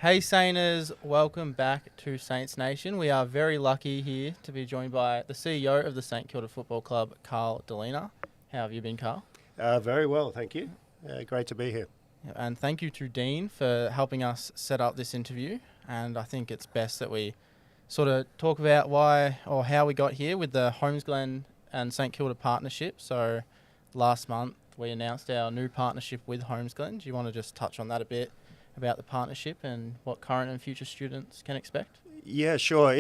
Hey Sainers, welcome back to Saints Nation. We are very lucky here to be joined by the CEO of the St Kilda Football Club, Carl Dilena. How have you been, Carl? Very well, thank you. Great to be here. And thank you to Dean for helping us set up this interview. And I think it's best that we sort of talk about why or how we got here with the Holmesglen and St Kilda partnership. So last month we announced our new partnership with Holmesglen. Do you want to just touch on that a bit? About the partnership and what current and future students can expect? Yeah, sure.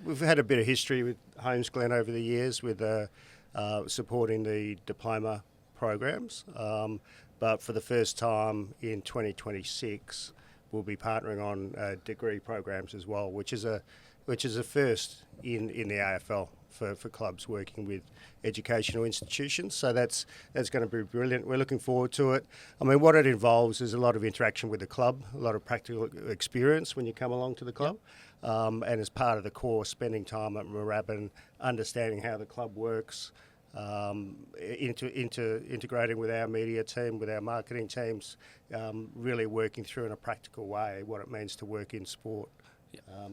We've had a bit of history with Holmesglen over the years with supporting the diploma programs. But for the first time in 2026, we'll be partnering on degree programs as well, which is a first in the AFL for clubs working with educational institutions. So that's going to be brilliant. We're looking forward to it. I mean, what it involves is a lot of interaction with the club, a lot of practical experience when you come along to the club. And as part of the course, spending time at Moorabbin, understanding how the club works, integrating with our media team, with our marketing teams, really working through in a practical way what it means to work in sport.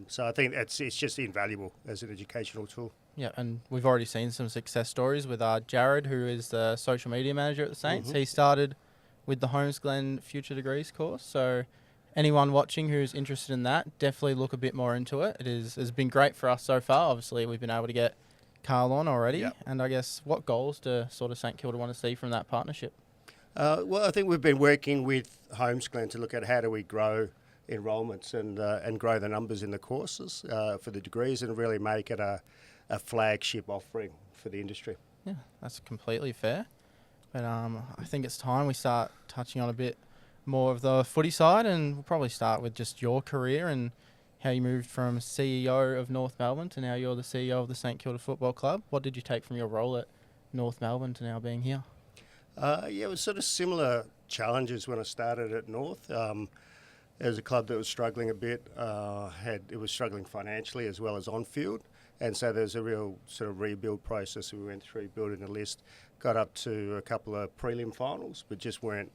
So I think it's just invaluable as an educational tool. Yeah, and we've already seen some success stories with Jared, who is the social media manager at the Saints. Mm-hmm. He started with the Holmesglen Future Degrees course. So anyone watching who's interested in that, definitely look a bit more into it. It's been great for us so far. Obviously, we've been able to get Carl on already. Yep. And I guess what goals do sort of St Kilda want to see from that partnership? Well, I think we've been working with Holmesglen to look at how do we grow enrolments and grow the numbers in the courses for the degrees and really make it a flagship offering for the industry. Yeah, that's completely fair. But I think it's time we start touching on a bit more of the footy side, and we'll probably start with just your career and how you moved from CEO of North Melbourne to now you're the CEO of the St Kilda Football Club. What did you take from your role at North Melbourne to now being here? It was sort of similar challenges when I started at North. It was a club that was struggling a bit, it was struggling financially as well as on-field. And so there's a real sort of rebuild process we went through, building a list, got up to a couple of prelim finals, but just weren't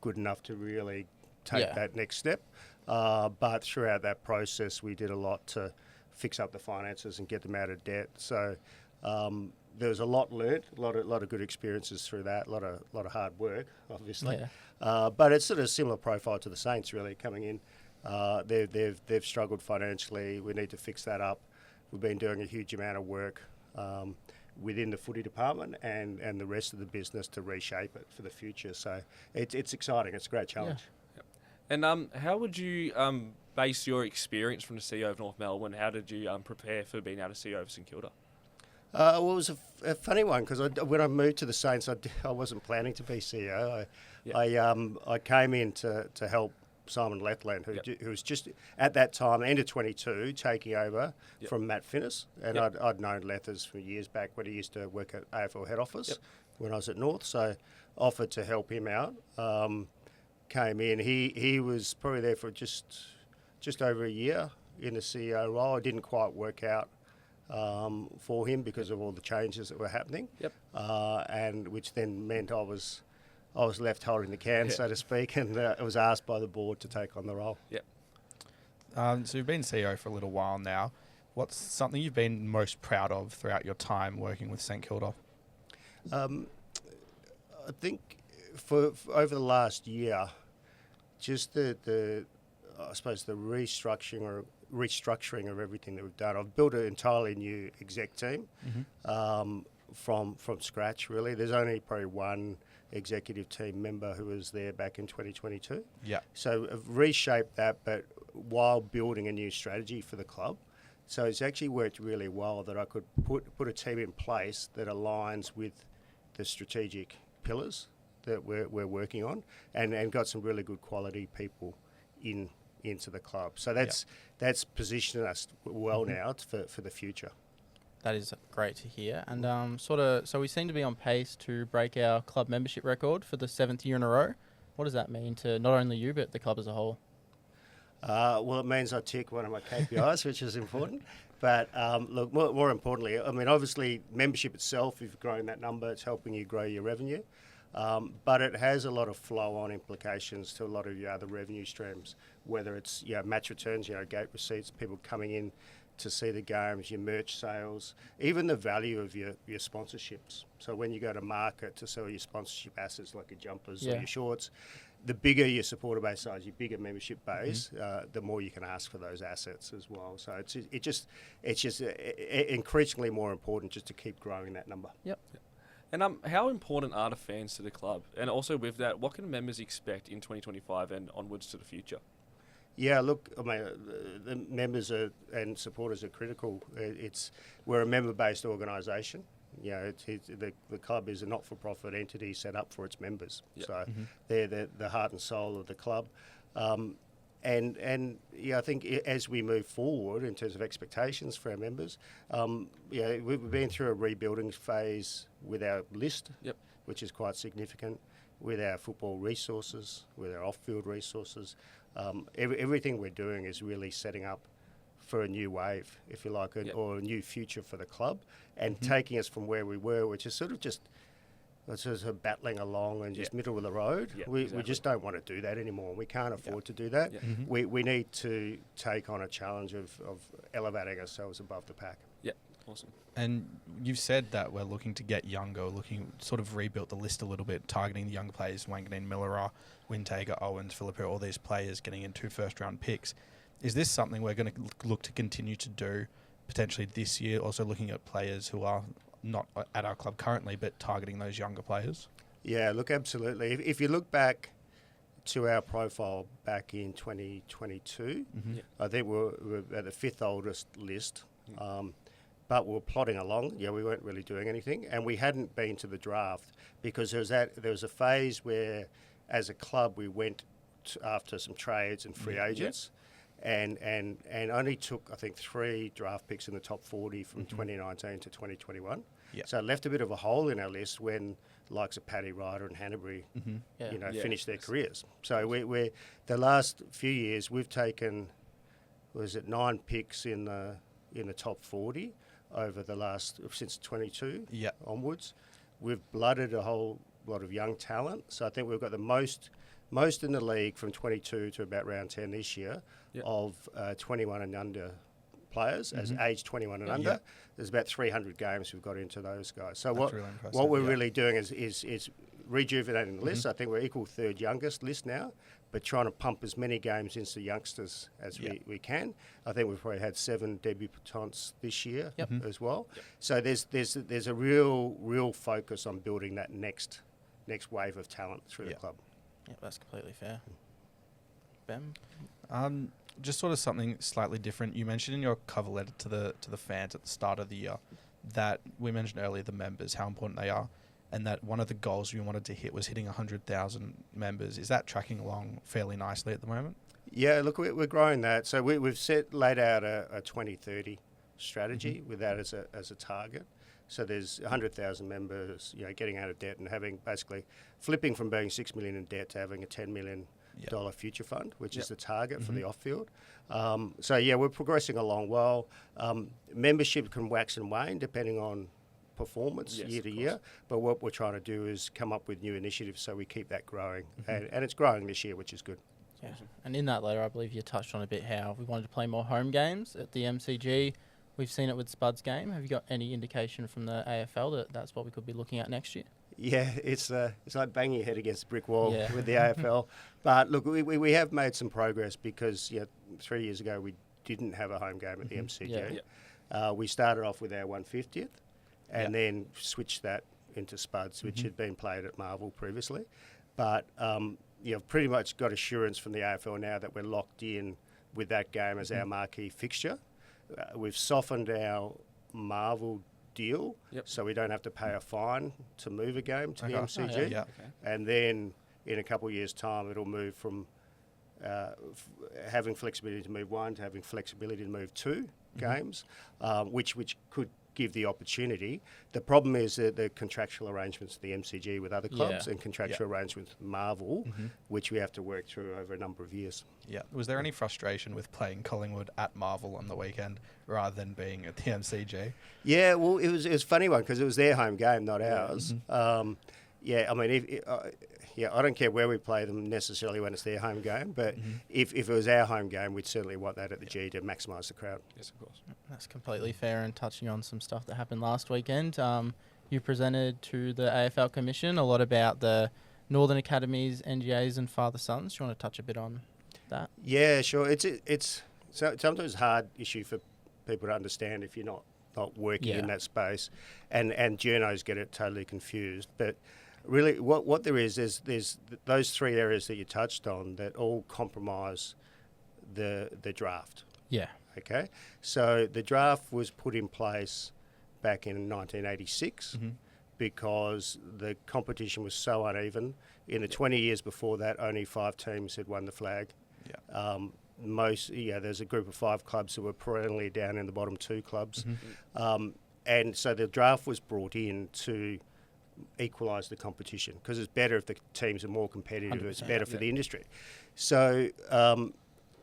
good enough to really take that next step. But throughout that process, we did a lot to fix up the finances and get them out of debt. So there was a lot learnt, a lot of good experiences through that, a lot of hard work, obviously. Yeah. But it's sort of a similar profile to the Saints, really, coming in. They've struggled financially. We need to fix that up. We've been doing a huge amount of work within the footy department and the rest of the business to reshape it for the future. So it's exciting. It's a great challenge. Yeah. And how would you base your experience from the CEO of North Melbourne? How did you prepare for being able to CEO of St Kilda? Well, it was a funny one because when I moved to the Saints, I wasn't planning to be CEO. I came in to help Simon Lethland, who was just at that time, end of 22, taking over from Matt Finnis. And I'd known Lethers for years back when he used to work at AFL head office when I was at North. So offered to help him out. Came in. He was probably there for just over a year in the CEO role. It didn't quite work out for him because of all the changes that were happening. And which then meant I was left holding the can, so to speak, and I was asked by the board to take on the role. So you've been CEO for a little while now. What's something you've been most proud of throughout your time working with St Kilda? I think for over the last year, just the I suppose the restructuring of everything that we've done. I've built an entirely new exec team from scratch, really. There's only probably one executive team member who was there back in 2022. So I've reshaped that, but while building a new strategy for the club. So it's actually worked really well that I could put a team in place that aligns with the strategic pillars that we're working on and got some really good quality people into the club. So that's positioned us well now for the future. That is great to hear. And so we seem to be on pace to break our club membership record for the 7th year in a row. What does that mean to not only you, but the club as a whole? Well, it means I tick one of my KPIs, which is important. But look, more importantly, I mean, obviously, membership itself, if you've grown that number, it's helping you grow your revenue. But it has a lot of flow-on implications to a lot of your other revenue streams, whether it's match returns, gate receipts, people coming in to see the games, your merch sales, even the value of your sponsorships. So when you go to market to sell your sponsorship assets like your jumpers or your shorts, the bigger your supporter base size, your bigger membership base, the more you can ask for those assets as well. So it's just increasingly more important just to keep growing that number. Yep. And how important are the fans to the club? And also with that, what can members expect in 2025 and onwards to the future? Yeah, look, I mean, the members and supporters are critical. We're a member-based organisation. The club is a not-for-profit entity set up for its members. Yep. So they're the heart and soul of the club. And I think as we move forward in terms of expectations for our members, we've been through a rebuilding phase with our list, which is quite significant, with our football resources, with our off-field resources. Everything we're doing is really setting up for a new wave, if you like, or a new future for the club, and taking us from where we were, which is sort of battling along and just middle of the road. We just don't want to do that anymore. We can't afford to do that. We need to take on a challenge of elevating ourselves above the pack. Yeah, awesome. And you've said that we're looking to get younger, sort of rebuild the list a little bit, targeting the younger players, Wangi, Miller, Wintager, Owens, Philippa, all these players getting in 2 first-round picks. Is this something we're going to look to continue to do potentially this year, also looking at players who are not at our club currently, but targeting those younger players? Yeah, look, absolutely. If you look back to our profile back in 2022, I think we're at the 5th oldest list, but we're plodding along. We weren't really doing anything, and we hadn't been to the draft because there was a phase where, as a club, we went after some trades and free agents. And only took, I think, 3 draft picks in the top 40 from 2019 to 2021. So it left a bit of a hole in our list when likes of Paddy Ryder and Hanbury, finished their careers. So we're the last few years we've taken, 9 picks in the top 40 over the last since 22 onwards. We've blooded a whole lot of young talent. So I think we've got the most in the league from 22 to about round 10 this year of 21 and under players, as age 21 and under. There's about 300 games we've got into those guys. So what we're really doing is rejuvenating the list. I think we're equal 3rd youngest list now, but trying to pump as many games into youngsters as we can. I think we've probably had 7 debutants this year as well. So there's a real focus on building that next wave of talent through the club. Yeah, that's completely fair. Ben? Just sort of something slightly different. You mentioned in your cover letter to the fans at the start of the year that we mentioned earlier the members, how important they are, and that one of the goals you wanted to hit was hitting 100,000 members. Is that tracking along fairly nicely at the moment? Yeah, look, we're growing that. So we've laid out a 2030 strategy with that as a target. So there's 100,000 members, getting out of debt and having basically flipping from being 6 million in debt to having a $10 million future fund, which is the target for the off-field. We're progressing along well. Membership can wax and wane depending on performance year to year, but what we're trying to do is come up with new initiatives so we keep that growing, and it's growing this year, which is good. Yeah, and in that letter, I believe you touched on a bit how we wanted to play more home games at the MCG. We've seen it with Spud's game. Have you got any indication from the AFL that that's what we could be looking at next year? Yeah, it's like banging your head against a brick wall with the AFL. But look, we have made some progress because 3 years ago we didn't have a home game at the MCG. We started off with our 150th and then switched that into Spuds, which had been played at Marvel previously. But pretty much got assurance from the AFL now that we're locked in with that game as our marquee fixture. We've softened our Marvel deal, so we don't have to pay a fine to move a game to the MCG. And then in a couple of years' time, it'll move from having flexibility to move 1 to having flexibility to move 2 games, which could give the opportunity. The problem is that the contractual arrangements of the MCG with other clubs and contractual arrangements with Marvel, which we have to work through over a number of years. Yeah. Was there any frustration with playing Collingwood at Marvel on the weekend rather than being at the MCG? Yeah, well, it was a funny one because it was their home game, not ours. Yeah, I mean, I don't care where we play them necessarily when it's their home game, but if it was our home game, we'd certainly want that at the G to maximise the crowd. Yes, of course. That's completely fair. And touching on some stuff that happened last weekend, you presented to the AFL Commission a lot about the Northern Academies, NGAs and father sons. Do you want to touch a bit on that? Yeah, sure. It's sometimes a hard issue for people to understand if you're not working in that space, and journos get it totally confused. But really, what there is there's those three areas that you touched on that all compromise the draft. Yeah. Okay, so the draft was put in place back in 1986 because the competition was so uneven. In the 20 years before that, only 5 teams had won the flag. Yeah. There's a group of 5 clubs who were perennially down in the bottom 2 clubs. And so the draft was brought in to equalise the competition because it's better if the teams are more competitive. It's better for the industry. So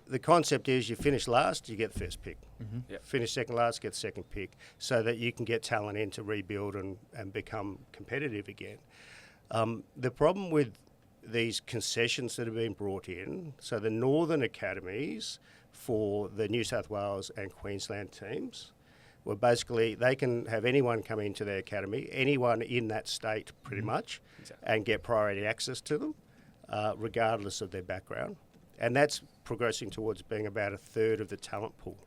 the concept is you finish last, you get the first pick. Finish second last, get the second pick, so that you can get talent in to rebuild and become competitive again. The problem with these concessions that have been brought in, so the Northern Academies for the New South Wales and Queensland teams, well, basically they can have anyone come into their academy, anyone in that state pretty much, and get priority access to them, regardless of their background. And that's progressing towards being about a third of the talent pool,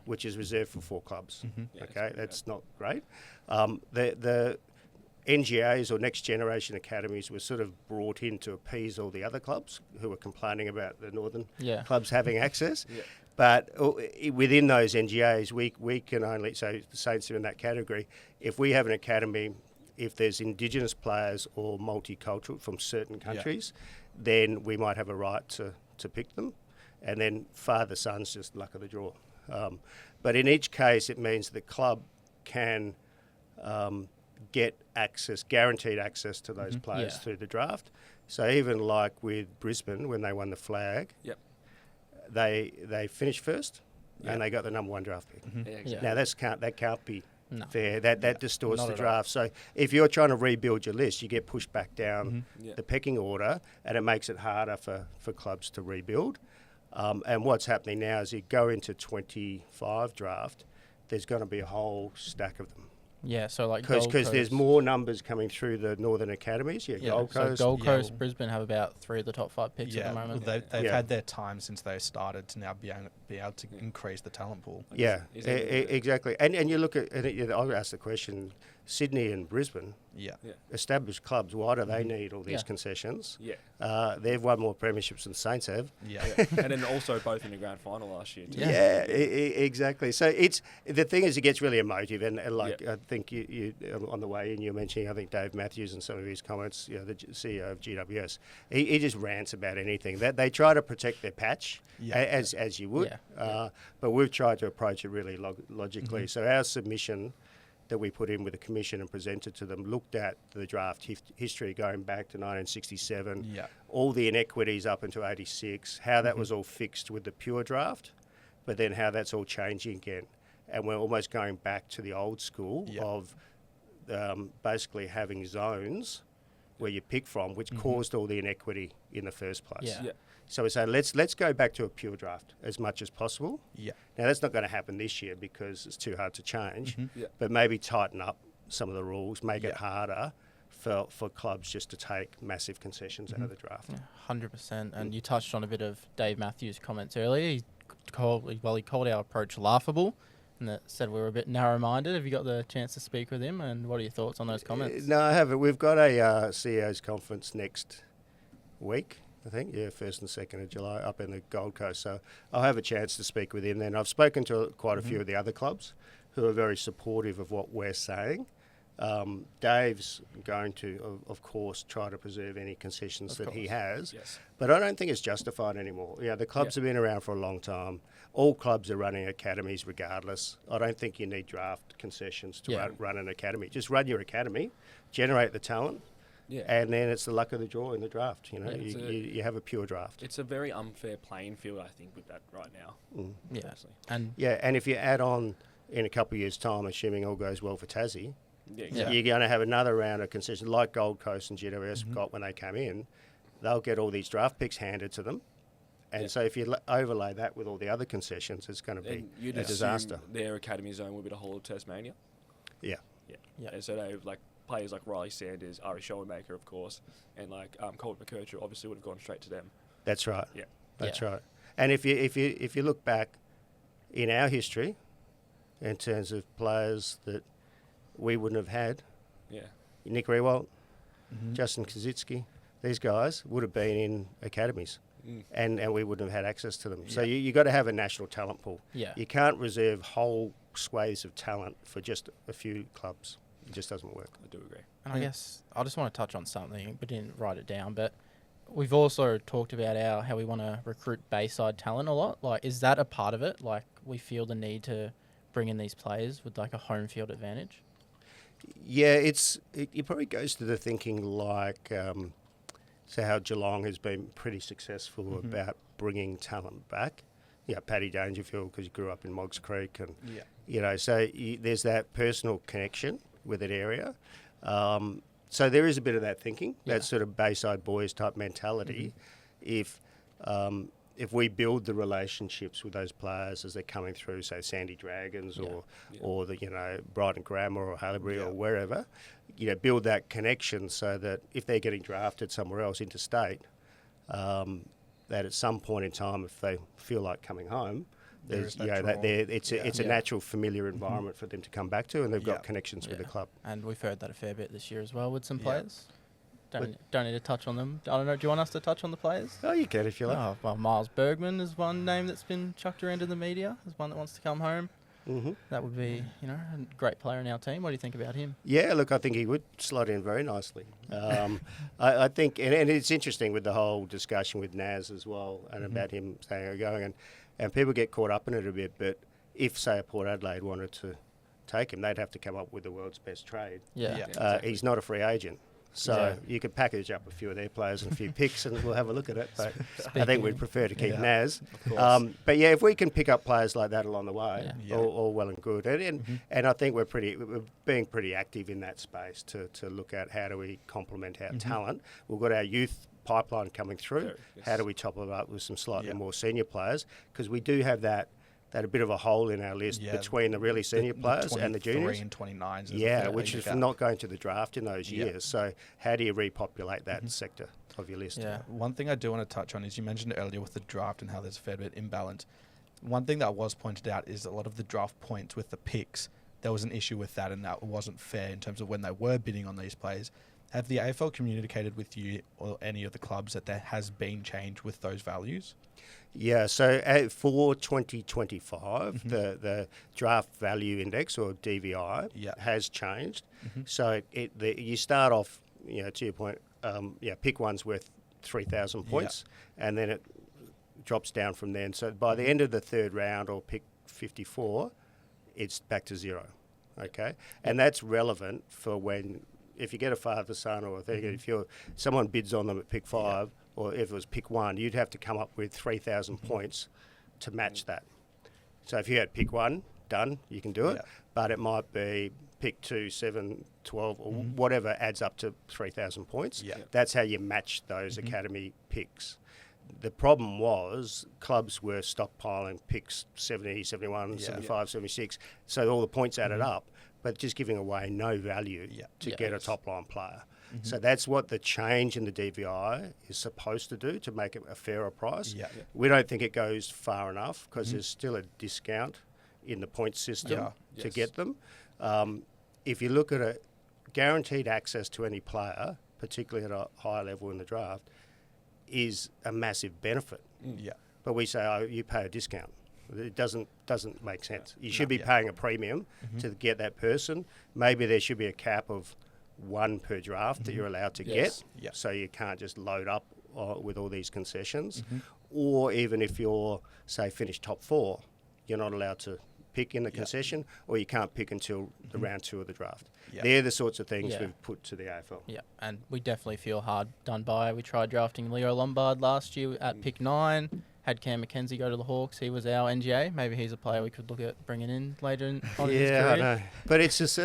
which is reserved for 4 clubs. Okay, that's not great. The NGAs or next generation academies were sort of brought in to appease all the other clubs who were complaining about the northern clubs having access. But within those NGAs, we can only, so the Saints are in that category. If we have an academy, if there's Indigenous players or multicultural from certain countries, then we might have a right to pick them. And then father son's just luck of the draw. But in each case, it means the club can get access, guaranteed access to those players through the draft. So even like with Brisbane, when they won the flag, they finished first and they got the number 1 draft pick. Now that can't be fair. That distorts the draft. So if you're trying to rebuild your list, you get pushed back down the pecking order, and it makes it harder for clubs to rebuild. And what's happening now is you go into 25 draft, there's going to be a whole stack of them. Yeah, so like because there's more numbers coming through the Northern Academies. Gold Coast. So Gold Coast, Brisbane have about 3 of the top 5 picks at the moment. They've had their time since they started to now be able to increase the talent pool. Exactly. And you look at, I'll ask the question, Sydney and Brisbane, established clubs, why do they need all these concessions? They've won more premierships than the Saints have. And then also both in the grand final last year too. Exactly. So the thing is, it gets really emotive, and I think you on the way in, you were mentioning, I think, Dave Matthews and some of his comments, the CEO of GWS, he just rants about anything. That they try to protect their patch, as you would, but we've tried to approach it really logically. So our submission that we put in with the commission and presented to them looked at the draft history going back to 1967, all the inequities up until 86, how that was all fixed with the pure draft, but then how that's all changing again. And we're almost going back to the old school of basically having zones where you pick from, which caused all the inequity in the first place. So we say, let's go back to a pure draft as much as possible. Now, that's not going to happen this year because it's too hard to change, but maybe tighten up some of the rules, make it harder for clubs just to take massive concessions out of the draft. 100%. And you touched on a bit of Dave Matthews' comments earlier. He called our approach laughable and that said we were a bit narrow-minded. Have you got the chance to speak with him, and what are your thoughts on those comments? No, I haven't. We've got a CEO's conference next week. I think, 1st and 2nd of July up in the Gold Coast. So I'll have a chance to speak with him then. I've spoken to quite a few of the other clubs who are very supportive of what we're saying. Dave's going to, of course, try to preserve any concessions that he has. But I don't think it's justified anymore. The clubs have been around for a long time. All clubs are running academies regardless. I don't think you need draft concessions to run an academy. Just run your academy, generate the talent, and then it's the luck of the draw in the draft. You have a pure draft. It's a very unfair playing field, I think, with that right now. And if you add on in a couple of years' time, assuming all goes well for Tassie, Yeah, Yeah. You're going to have another round of concessions like Gold Coast and GWS got when they came in. They'll get all these draft picks handed to them. And so if you overlay that with all the other concessions, it's going to be And you'd a assume disaster. their academy zone would be the whole of Tasmania. Yeah. Yeah. And so they have like players like Riley Sanders, Ari Schoenmaker, of course, and like Colton McKercher obviously would have gone straight to them. That's right. Yeah. That's right. And if you look back in our history, in terms of players that we wouldn't have had, Yeah. Nick Rewalt, Justin Kazitsky, these guys would have been in academies. And we wouldn't have had access to them. So you got to have a national talent pool. Yeah. You can't reserve whole swathes of talent for just a few clubs. It just doesn't work. I do agree. And I guess I just want to touch on something. We didn't write it down, but we've also talked about how we want to recruit Bayside talent a lot. Like, is that a part of it? Like, we feel the need to bring in these players with like a home field advantage? Yeah, it probably goes to the thinking like, so how Geelong has been pretty successful about bringing talent back. Yeah, Paddy Dangerfield, because he grew up in Moggs Creek, and so there's that personal connection with an area. So there is a bit of that thinking, that sort of Bayside boys type mentality. If we build the relationships with those players as they're coming through, say Sandy Dragons or the Brighton Grammar or Haileybury or wherever, build that connection so that if they're getting drafted somewhere else interstate, that at some point in time, if they feel like coming home, it's a natural familiar environment for them to come back to, and they've got connections with the club. And we've heard that a fair bit this year as well with some players. Don't need to touch on them. I don't know. Do you want us to touch on the players? Oh, you can if you like. Oh, well, Miles Bergman is one name that's been chucked around in the media. Is one that wants to come home. That would be, a great player in our team. What do you think about him? Yeah, look, I think he would slot in very nicely. I think, and it's interesting with the whole discussion with Naz as well, and about him staying or going, and people get caught up in it a bit. But if, say, Port Adelaide wanted to take him, they'd have to come up with the world's best trade. Exactly. He's not a free agent. So you could package up a few of their players and a few picks, and we'll have a look at it. But I think we'd prefer to keep Naz. But if we can pick up players like that along the way, all well and good. And I think we're being pretty active in that space to look at how do we complement our talent. We've got our youth pipeline coming through. How do we top it up with some slightly more senior players? Because we do have that a bit of a hole in our list between the really senior players and the juniors. And 29s. Which is not going to the draft in those years. So how do you repopulate that sector of your list? Yeah. One thing I do want to touch on is you mentioned earlier with the draft and how there's a fair bit imbalance. One thing that was pointed out is a lot of the draft points with the picks, there was an issue with that, and that wasn't fair in terms of when they were bidding on these players. Have the AFL communicated with you or any of the clubs that there has been change with those values? Yeah, so for 2025, the draft value index, or DVI, has changed. So you start off, to your point, pick one's worth 3,000 points, and then it drops down from there. And so by the end of the third round, or pick 54, it's back to zero, okay? And that's relevant for if you get a father-son, or if someone bids on them at pick 5, or if it was pick 1, you'd have to come up with 3,000 points to match that. So if you had pick 1, done, you can do it. But it might be pick 2, 7, 12, or whatever adds up to 3,000 points. That's how you match those academy picks. The problem was clubs were stockpiling picks 70, 71, 75, 76. So all the points added up, but just giving away no value to get a top-line player. So that's what the change in the DVI is supposed to do, to make it a fairer price. We don't think it goes far enough, because there's still a discount in the point system to get them. If you look at it, guaranteed access to any player, particularly at a higher level in the draft, is a massive benefit. But we say, you pay a discount. It doesn't make sense. You should be paying a premium to get that person. Maybe there should be a cap of 1 per draft that you're allowed to get, so you can't just load up with all these concessions. Or even if you're, say, finished top 4, you're not allowed to pick in the concession, or you can't pick until the round 2 of the draft. They're the sorts of things we've put to the AFL. Yeah, and we definitely feel hard done by. We tried drafting Leo Lombard last year at pick 9. Had Cam McKenzie go to the Hawks. He was our NGA. Maybe he's a player we could look at bringing in later on in his career. I know. But it's just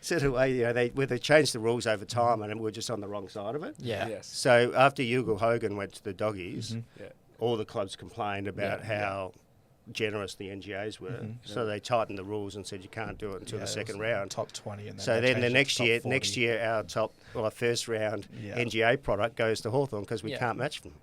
sort of way, they changed the rules over time, and we're just on the wrong side of it. Yeah. Yes. So after Ugal Hogan went to the Doggies, Yeah. all the clubs complained about how generous the NGAs were. So they tightened the rules and said you can't do it until the second round. Top 20. And then So they then the changed it to next top 40. year, our first round NGA product goes to Hawthorn because we Yeah. can't match them.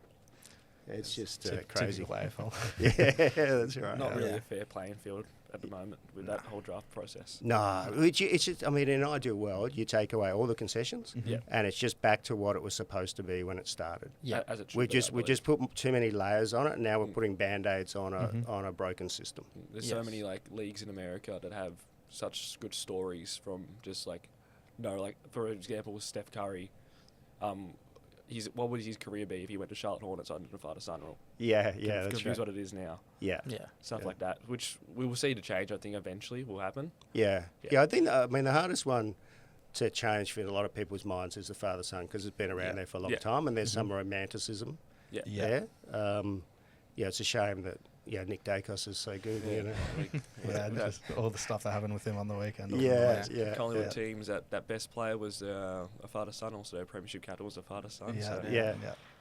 It's just crazy. Typical AFL. Yeah, that's right. Not really Yeah. a fair playing field at the moment with that whole draft process. No, it's just, I mean, in an ideal world, you take away all the concessions, Yeah. and it's just back to what it was supposed to be when it started. Yeah. As it should We be, I just believe. put too many layers on it, and now we're putting band-aids on a broken system. There's so Yes. many like leagues in America that have such good stories from just like, for example, with Steph Curry, what would his career be if he went to Charlotte Hornets under the father-son rule? Yeah, that's Confuse right. what it is now. Yeah. Yeah. Stuff Yeah. like that, which we will see to change. I think eventually will happen. Yeah. Yeah. I think, the hardest one to change for a lot of people's minds is the father-son, because it's been around there for a long Yeah. time, and there's some romanticism Yeah. there. It's a shame that Nick Dacos is so good. Yeah, just all the stuff that happened with him on the weekend. Collingwood teams that best player was a father-son. Also, Premiership Cattle was a father-son.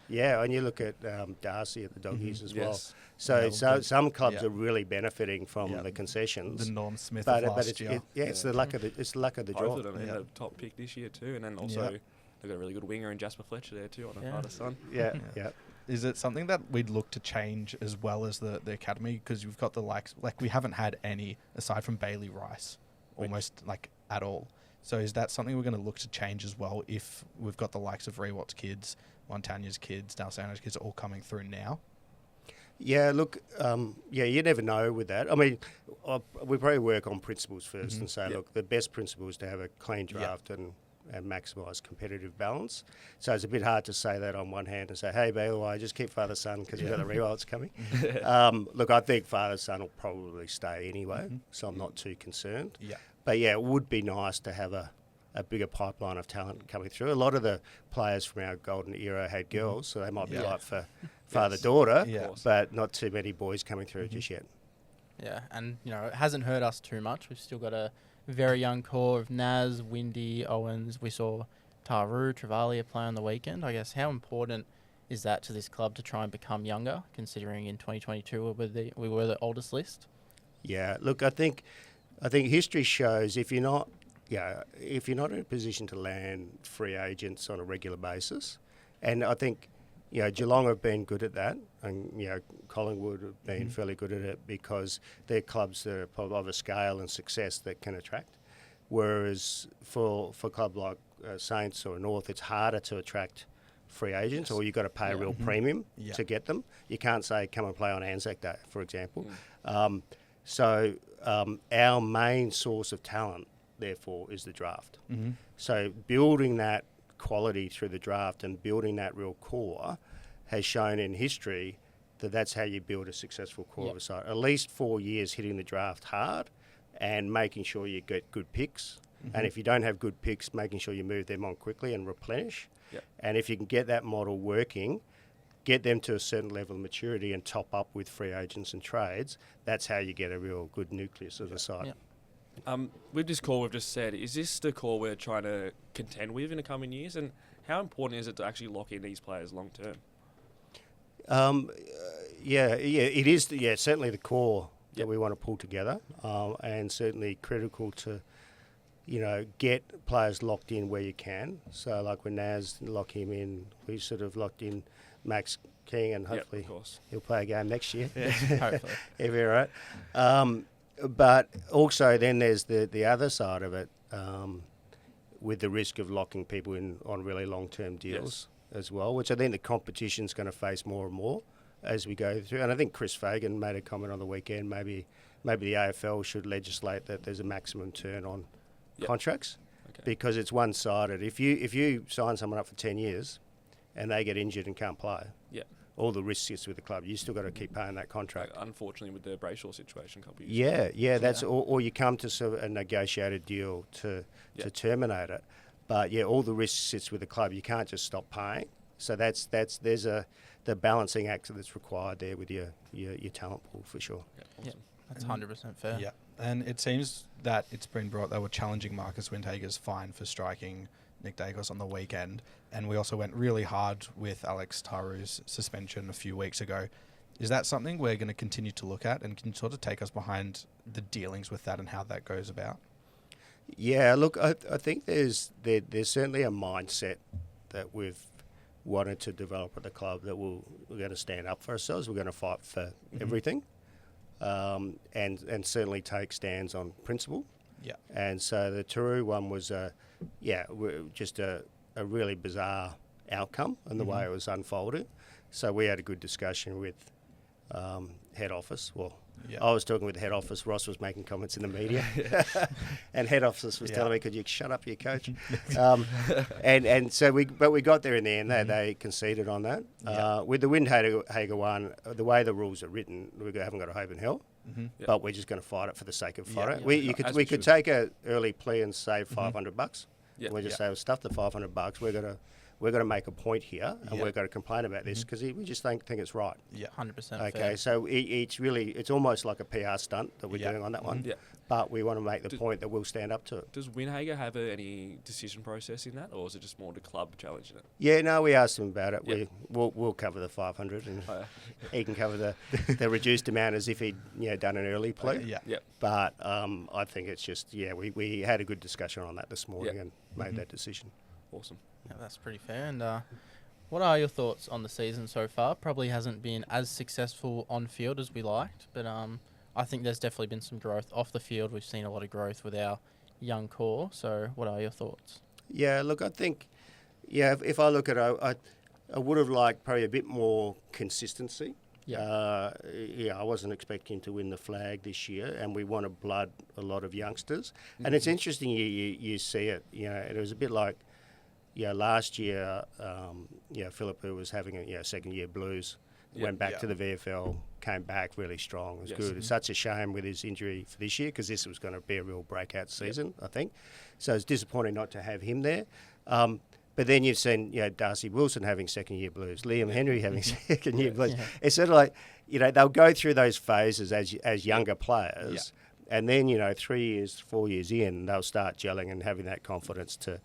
Yeah, and you look at Darcy at the Doggies as well. Yes. So, Yeah, some clubs yeah. are really benefiting from Yeah. the concessions. The Norm Smith but of last it's, year. it's the luck of the Both draw. of them in Yeah. the top pick this year too, and then also Yeah. they've got a really good winger in Jasper Fletcher there too on a Yeah. father-son. Yeah. Is it something that we'd look to change as well as the academy? Because you've got the likes, like we haven't had any aside from Bailey Rice, almost like at all. So is that something we're going to look to change as well if we've got the likes of Rewatt's kids, Montagna's kids, Dalsano's kids all coming through now? Yeah, look, you never know with that. I mean, we probably work on principles first and say, look, the best principle is to have a clean draft and maximise competitive balance. So it's a bit hard to say that on one hand and say, hey, Bailey, just keep father-son because we've got the rewalds coming. Look, I think father-son will probably stay anyway, so I'm not too concerned. Yeah. But yeah, it would be nice to have a bigger pipeline of talent coming through. A lot of the players from our golden era had girls, so they might be right for father-daughter, Yeah. but not too many boys coming through just yet. Yeah, and it hasn't hurt us too much. We've still got a very young core of Naz, Windy, Owens. We saw Taru, Travalia play on the weekend. I guess how important is that to this club to try and become younger, considering in 2022 we were the oldest list? Yeah, look, I think history shows if you're not in a position to land free agents on a regular basis, and I think Geelong have been good at that, and Collingwood have been fairly good at it because they're clubs that are of a scale and success that can attract. Whereas for a club like Saints or North, it's harder to attract free agents, or you've got to pay a real premium to get them. You can't say come and play on Anzac Day, for example. So our main source of talent, therefore, is the draft. So building that quality through the draft and building that real core has shown in history that that's how you build a successful core of a side. At least 4 years hitting the draft hard and making sure you get good picks. And if you don't have good picks, making sure you move them on quickly and replenish. And if you can get that model working, get them to a certain level of maturity and top up with free agents and trades, that's how you get a real good nucleus of the side. With this core we've just said, is this the core we're trying to contend with in the coming years? And how important is it to actually lock in these players long term? It is. Certainly the core that we want to pull together, and certainly critical to, get players locked in where you can. So like when Naz, lock him in, we sort of locked in Max King, and hopefully of course. he'll play a game next year. Hopefully. If you're right. But also then there's the other side of it, with the risk of locking people in on really long-term deals as well, which I think the competition's going to face more and more as we go through. And I think Chris Fagan made a comment on the weekend, maybe the AFL should legislate that there's a maximum turn on contracts because it's one-sided. If you sign someone up for 10 years and they get injured and can't play, all the risk sits with the club. You still got to keep paying that contract. Unfortunately, with the Brayshaw situation a couple of years ago. Yeah, that's or you come to sort of a negotiated deal to terminate it. But all the risk sits with the club. You can't just stop paying. So there's the balancing act that's required there with your talent pool for sure. Yeah. That's 100% fair. Yeah, and it seems that it's been brought they were challenging Marcus Windhager's fine for striking Nick Dacos on the weekend, and we also went really hard with Alex Taru's suspension a few weeks ago. Is that something we're going to continue to look at, and can you sort of take us behind the dealings with that and how that goes about? Yeah, look, I think there's certainly a mindset that we've wanted to develop at the club that we're going to stand up for ourselves. We're going to fight for everything, and certainly take stands on principle. Yeah. And so the Taru one was just a really bizarre outcome and the way it was unfolded. So we had a good discussion with head office. Well, I was talking with the head office. Ross was making comments in the media, and head office was telling me, "Could you shut up, your coach?" and so we got there in the end. They conceded on that. With the Windhager one, the way the rules are written, we haven't got a hope in hell. But we're just going to fight it for the sake of fight it. We could take an early plea and save $500. Yeah. We just say, well, stuff the $500. We're going to make a point here, and we're going to complain about this because we just think it's right. Yeah, 100%. Okay, fair. so it's almost like a PR stunt that we're doing on that one. Yeah. But we want to make the point that we'll stand up to it. Does Windhager have any decision process in that, or is it just more the club challenging it? Yeah, no, we asked him about it. Yeah. We'll cover the 500, and he can cover the reduced amount as if he'd done an early plea. Yeah. But I think it's just we had a good discussion on that this morning and made that decision. Awesome. Yeah, that's pretty fair. And what are your thoughts on the season so far? Probably hasn't been as successful on field as we liked, but I think there's definitely been some growth off the field. We've seen a lot of growth with our young core. So what are your thoughts? Yeah, look, I think, if I look at it, I would have liked probably a bit more consistency. Yeah. I wasn't expecting to win the flag this year, and we want to blood a lot of youngsters. And it's interesting you see it. It was a bit like, last year, Philip, who was having a second-year blues, went back to the VFL, came back really strong. It was good. It's such a shame with his injury for this year because this was going to be a real breakout season, I think. So it's disappointing not to have him there. But then you've seen, Darcy Wilson having second-year blues, Liam Henry having second-year blues. Yeah. It's sort of like, they'll go through those phases as younger players. Yeah. And then, 3 years, 4 years in, they'll start gelling and having that confidence to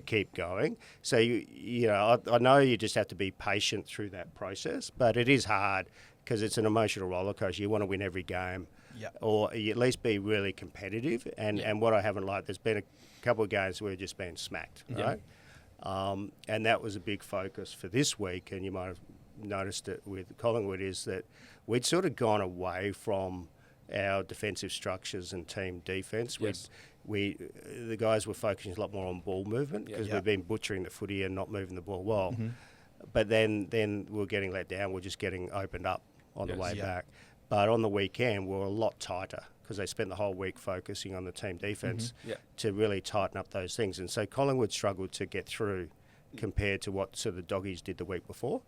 keep going. So, I know you just have to be patient through that process, but it is hard because it's an emotional roller coaster. You want to win every game, or you at least be really competitive. And what I haven't liked, there's been a couple of games where we've just been smacked, right? And that was a big focus for this week, and you might have noticed it with Collingwood, is that we'd sort of gone away from our defensive structures and team defence. Yes. The guys were focusing a lot more on ball movement because we've been butchering the footy and not moving the ball well. But then we're getting let down. We're just getting opened up on the way back. But on the weekend, we're a lot tighter because they spent the whole week focusing on the team defence to really tighten up those things. And so Collingwood struggled to get through compared to what sort of the Doggies did the week before.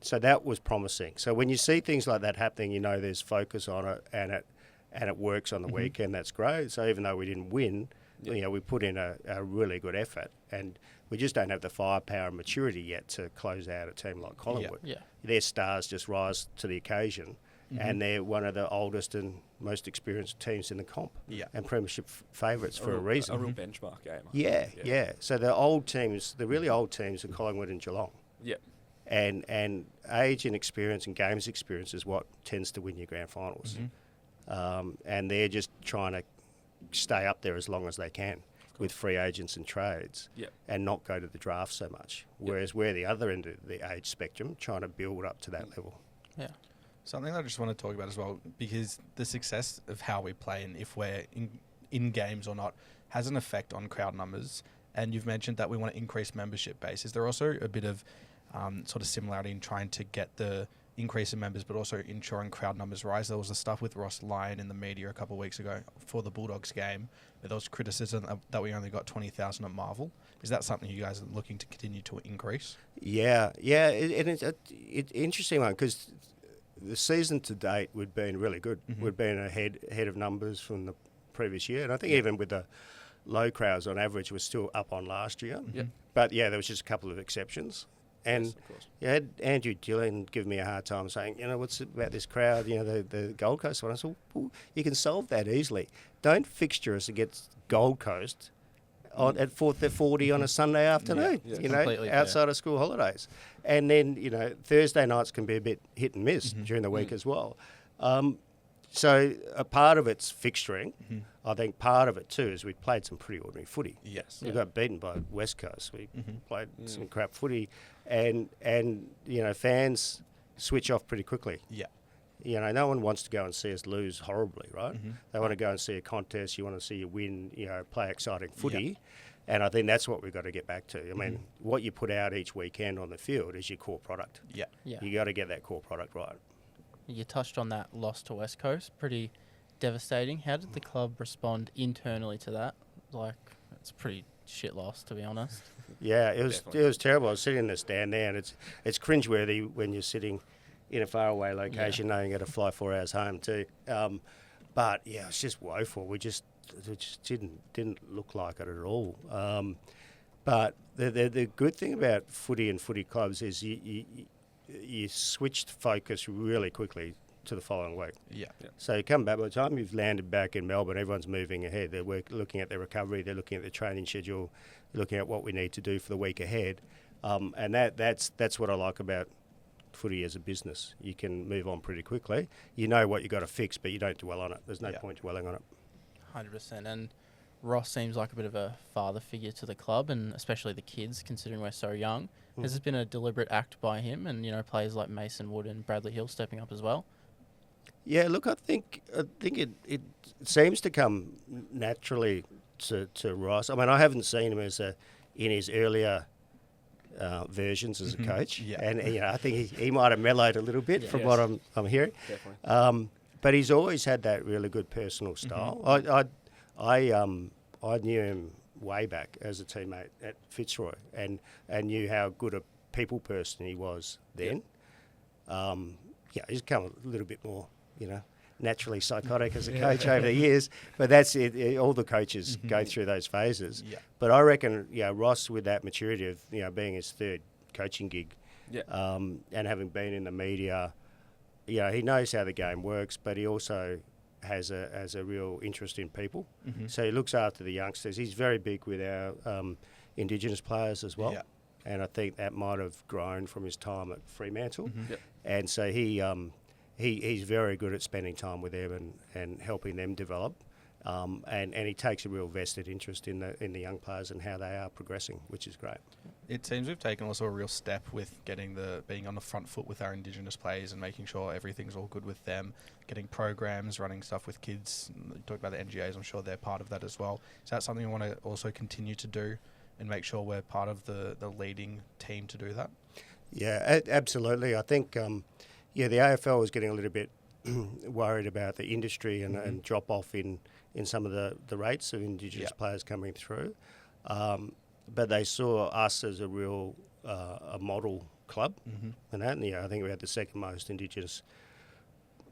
So that was promising. So when you see things like that happening, there's focus on it and it works on the weekend. That's great. So even though we didn't win, we put in a really good effort, and we just don't have the firepower and maturity yet to close out a team like Collingwood. Their stars just rise to the occasion, and they're one of the oldest and most experienced teams in the comp, and premiership favourites for a reason. A real benchmark game. Yeah. So the old teams, the really old teams, are Collingwood and Geelong. And age and experience and games experience is what tends to win your grand finals. And they're just trying to stay up there as long as they can with free agents and trades and not go to the draft so much. Whereas we're the other end of the age spectrum, trying to build up to that level. Yeah. Something I just want to talk about as well, because the success of how we play and if we're in games or not has an effect on crowd numbers. And you've mentioned that we want to increase membership base. Is there also a bit of sort of similarity in trying to get the increase in members, but also ensuring crowd numbers rise? There was the stuff with Ross Lyon in the media a couple of weeks ago for the Bulldogs game, where there was criticism that we only got 20,000 at Marvel. Is that something you guys are looking to continue to increase? Yeah. It's an interesting one because the season to date we've been really good. We've been ahead of numbers from the previous year, and I think even with the low crowds on average, we're still up on last year. But there was just a couple of exceptions. And Yes, of course. you had Andrew Dilena give me a hard time saying, what's it about this crowd, the Gold Coast one. I said, well, you can solve that easily. Don't fixture us against Gold Coast at 4:40 on a Sunday afternoon, Yeah, completely fair. outside of school holidays. And then, Thursday nights can be a bit hit and miss during the week as well. So a part of it's fixturing. I think part of it too is we played some pretty ordinary footy. Yes. We got beaten by West Coast. We played some crap footy, and fans switch off pretty quickly. Yeah. No one wants to go and see us lose horribly, right? They want to go and see a contest. You want to see you win. Play exciting footy, and I think that's what we've got to get back to. I mean, what you put out each weekend on the field is your core product. Yeah. Yeah. You got to get that core product right. You touched on that loss to West Coast, pretty devastating. How did the club respond internally to that? Like, it's a pretty shit loss, to be honest. Yeah, it was Definitely. it was terrible. I was sitting in the stand there, and it's cringeworthy when you're sitting in a faraway location, knowing you got to fly 4 hours home too. But yeah, it's just woeful. It just didn't look like it at all. But the good thing about footy and footy clubs is you switched focus really quickly to the following week. Yeah. So you come back, by the time you've landed back in Melbourne, everyone's moving ahead. They're looking at their recovery, they're looking at their training schedule, looking at what we need to do for the week ahead. And that's what I like about footy as a business. You can move on pretty quickly. You know what you've got to fix, but you don't dwell on it. There's no point dwelling on it. 100%. And Ross seems like a bit of a father figure to the club, and especially the kids, considering we're so young. Has this been a deliberate act by him and, players like Mason Wood and Bradley Hill stepping up as well? Yeah, look, I think it seems to come naturally to Ross. I mean, I haven't seen him in his earlier versions as a coach, and I think he might have mellowed a little bit from what I'm hearing. Definitely. But he's always had that really good personal style. I knew him way back as a teammate at Fitzroy, and knew how good a people person he was then. He's become a little bit more, naturally psychotic as a coach over the years, but that's it. All the coaches go through those phases. Yeah. But I reckon, Ross, with that maturity of, being his third coaching gig, and having been in the media, he knows how the game works, but he also has a real interest in people. So he looks after the youngsters. He's very big with our Indigenous players as well. Yeah. And I think that might have grown from his time at Fremantle. And so he's very good at spending time with them and helping them develop. And he takes a real vested interest in the young players and how they are progressing, which is great. It seems we've taken also a real step with being on the front foot with our Indigenous players and making sure everything's all good with them, getting programs, running stuff with kids. You talk about the NGAs, I'm sure they're part of that as well. Is that something we want to also continue to do and make sure we're part of the leading team to do that? Yeah, absolutely. I think, the AFL was getting a little bit worried about the industry and drop off in some of the rates of Indigenous players coming through. But they saw us as a real a model club, and that. And, I think we had the second most Indigenous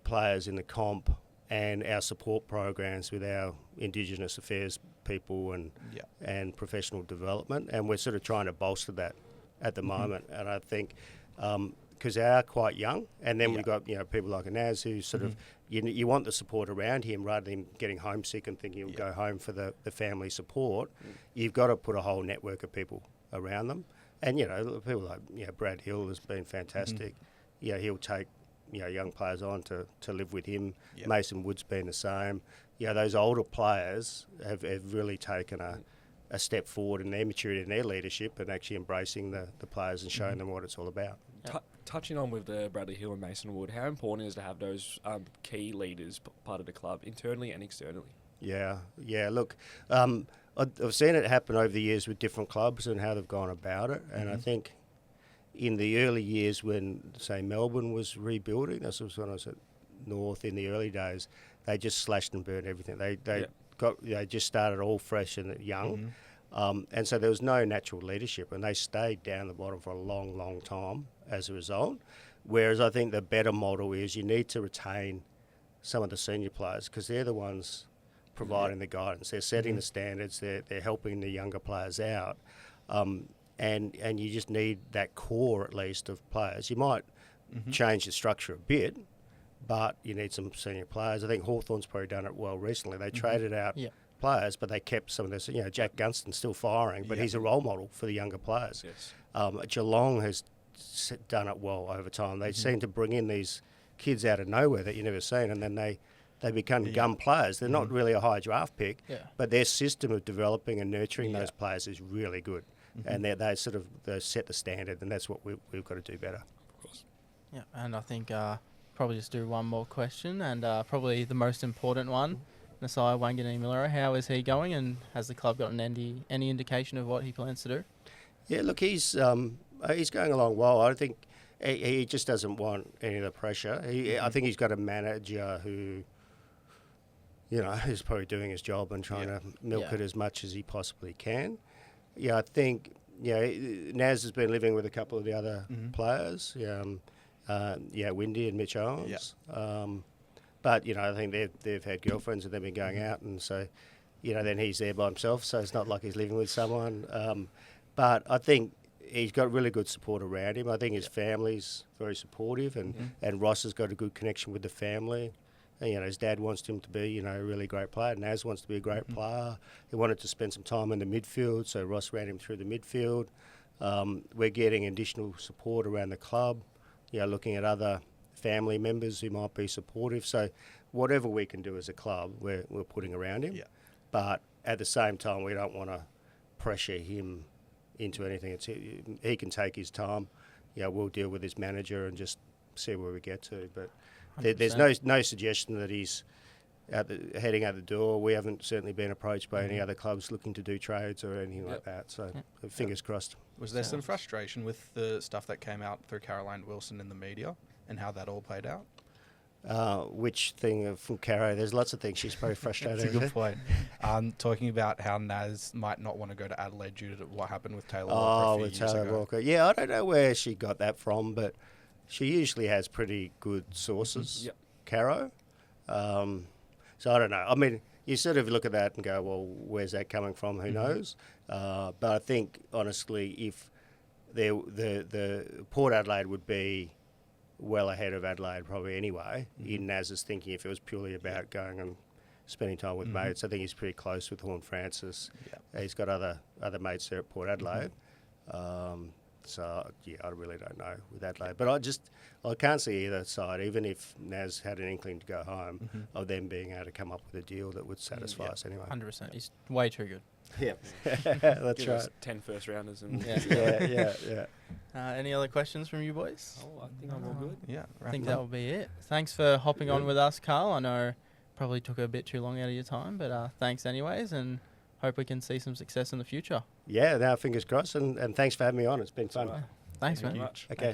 players in the comp, and our support programs with our Indigenous affairs people and professional development, and we're sort of trying to bolster that at the moment. And I think because they are quite young, and then we've got people like Anaz who sort of you want the support around him rather than getting homesick and thinking he'll go home for the family support. You've got to put a whole network of people around them, and people like Brad Hill has been fantastic. He'll take young players on to live with him. Mason Wood's been the same. Those older players have really taken a step forward in their maturity and their leadership, and actually embracing the players and showing them what it's all about. Touching on with Bradley Hill and Mason Wood, how important is it to have those key leaders part of the club, internally and externally? Yeah. Look, I've seen it happen over the years with different clubs and how they've gone about it. And I think in the early years when, say, Melbourne was rebuilding, this was when I was at North in the early days, they just slashed and burned everything. They just started all fresh and young. And so there was no natural leadership, and they stayed down the bottom for a long, long time as a result. Whereas I think the better model is you need to retain some of the senior players because they're the ones providing the guidance. They're setting the standards. They're helping the younger players out. and you just need that core at least of players. You might change the structure a bit, but you need some senior players. I think Hawthorn's probably done it well recently. They traded out players, but they kept some of this. Jack Gunston's still firing, but he's a role model for the younger players. Yes. Geelong has done it well over time. They seem to bring in these kids out of nowhere that you never seen, and then they become gun players. They're not really a high draft pick, but their system of developing and nurturing those players is really good, and they set the standard, and that's what we've got to do better. Of course. Yeah, and I think probably just do one more question, and probably the most important one. Nasai Wangi, how is he going, and has the club got any indication of what he plans to do? Yeah, look, he's going along well. I think he just doesn't want any of the pressure. I think he's got a manager who, is probably doing his job and trying to milk it as much as he possibly can. Yeah, I think Naz has been living with a couple of the other players. Windy and Mitch Owens. But I think they've had girlfriends and they've been going out, and so then he's there by himself. So it's not like he's living with someone. But I think he's got really good support around him. I think his family's very supportive, and Ross has got a good connection with the family. And, his dad wants him to be, a really great player. Naz wants to be a great player. He wanted to spend some time in the midfield, so Ross ran him through the midfield. We're getting additional support around the club, looking at other family members who might be supportive. So whatever we can do as a club, we're putting around him. Yeah. But at the same time, we don't want to pressure him into anything. He can take his time. We'll deal with his manager and just see where we get to. But there's no suggestion that he's heading out the door. We haven't certainly been approached by any other clubs looking to do trades or anything like that. So fingers crossed. Was there some frustration with the stuff that came out through Caroline Wilson in the media and how that all played out? Which thing from Caro? There's lots of things she's probably frustrated. That's a good point. Talking about how Naz might not want to go to Adelaide due to what happened with Taylor Walker. With Taylor Walker. Yeah, I don't know where she got that from, but she usually has pretty good sources, Caro. So I don't know. I mean, you sort of look at that and go, well, where's that coming from? Who knows? But I think, honestly, if the Port Adelaide would be well ahead of Adelaide probably anyway, in Naz's thinking, if it was purely about going and spending time with mates. I think he's pretty close with Horn Francis. He's got other mates there at Port Adelaide. So, I really don't know with Adelaide. But I can't see either side, even if Naz had an inkling to go home, of them being able to come up with a deal that would satisfy us anyway. 100%. He's way too good. Yeah, that's right. 10 first rounders. And yeah. Any other questions from you boys? I think I'm all good. Yeah, I think that will be it. Thanks for hopping on with us, Carl. I know probably took a bit too long out of your time, but thanks anyways, and hope we can see some success in the future. Yeah, fingers crossed, and thanks for having me on. It's been fun. Thanks, man. Thank you very much. Okay.